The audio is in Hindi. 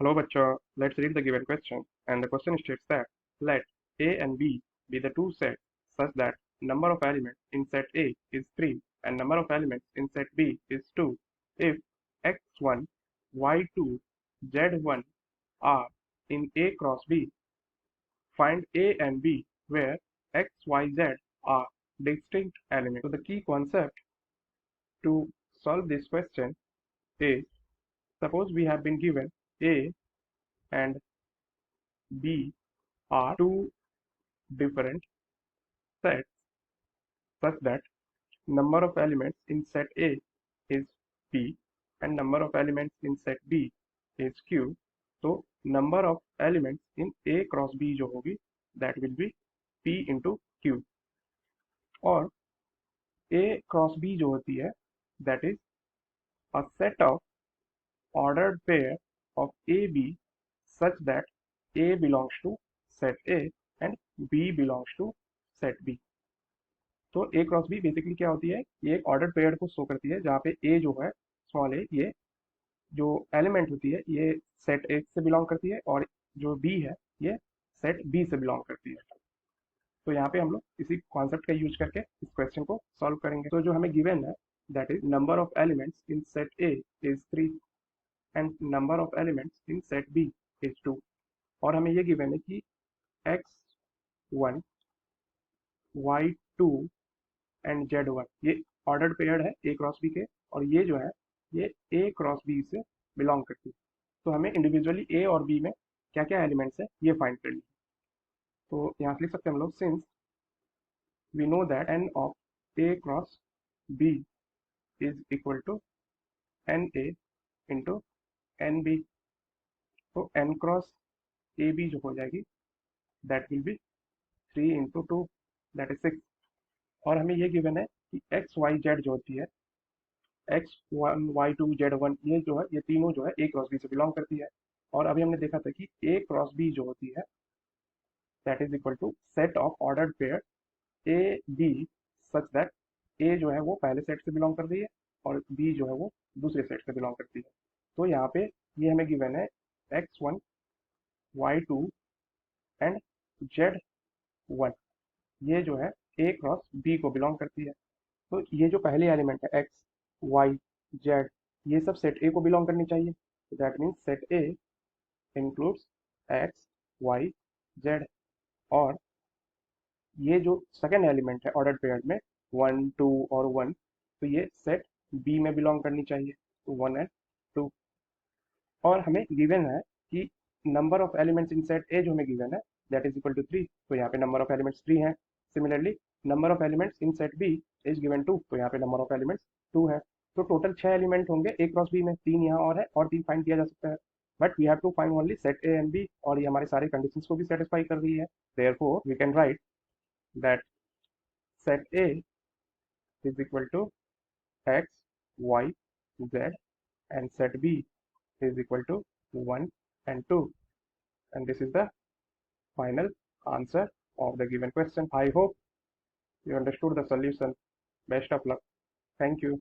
Hello, Bacha. Let's read the given question. And the question states that let A and B be the two sets such that number of elements in set A is 3 and number of elements in set B is 2. If x1, y2, z1 are in A cross B, find A and B where x, y, z are distinct elements. So the key concept to solve this question is, suppose we have been given A and B are two different sets such that number of elements in set A is P and number of elements in set B is Q. तो number of elements in A cross B जो होगी that will be P into Q, और A cross B जो होती है that is a set of ordered pair of AB such that A belongs to set A and B belongs to set B. तो ए क्रॉस बी बेसिकली क्या होती है, ये एक ऑर्डर पेयर को शो करती है जहाँ पे ए जो है स्मॉल ए, ये जो एलिमेंट होती है ये सेट ए से बिलोंग करती है और जो बी है ये सेट बी से बिलोंग करती है. तो यहाँ पे हम लोग इसी कॉन्सेप्ट का यूज करके इस क्वेश्चन को सॉल्व करेंगे. तो जो हमें गिवन है that is number of elements in set A is 3 and number of elements in set B is 2, और हमें ये गिवन है कि x1, y2 एंड z1 ये ऑर्डर्ड पेयर है ए क्रॉस बी के, और ये जो है ये ए क्रॉस बी से बिलोंग करती है. तो हमें इंडिविजुअली ए और बी में क्या क्या एलिमेंट्स है ये फाइंड करनी है. तो यहाँ से लिख सकते हैं हम लोग, since we know that n of A cross B is equal to n A into n B, तो एन क्रॉस ए बी जो हो जाएगी that will be 3 into 2 that is 6, और हमें ये गिवन है कि एक्स वाई जेड जो होती है x1, y2, z1 ये जो है ये तीनों जो है ए क्रॉस बी से बिलोंग करती है. और अभी हमने देखा था कि ए क्रॉस बी जो होती है that is equal to set of ordered pair A B such that A जो है वो पहले सेट से बिलोंग कर रही है और बी जो है वो दूसरे सेट से बिलोंग करती है. तो यहाँ पे ये हमें गिवन है x1, y2 एंड z1 ये जो है ए क्रॉस बी को बिलोंग करती है. तो ये जो पहले एलिमेंट है एक्स, वाई, जेड ये सब सेट ए को बिलोंग करनी चाहिए. That means set A includes x, y, z, और ये जो सेकेंड एलिमेंट है ऑर्डर पेयर में 1, 2 और 1, तो ये सेट बी में बिलोंग करनी चाहिए, तो 1 एंड 2. और हमें गिवन है कि number of elements in set ए जो हमें गिवन है दैट इज इक्वल टू 3, तो यहाँ पे नंबर ऑफ एलिमेंट्स 3 है. Similarly number of elements in set B is given 2, तो यहाँ पे नंबर ऑफ एलिमेंट्स 2 है. तो टोटल 6 एलिमेंट होंगे ए क्रॉस बी में, 3 यहाँ और है और 3 फाइंड किया जा सकता है, but we have to find only set A and B, और ये हमारे सारे कंडीशंस को भी सेटिस्फाई कर रही है. Therefore we can write that set A is equal to x, y, z, and set B is equal to 1 and 2, and this is the final answer of the given question. I hope you understood the solution. Best of luck. Thank you.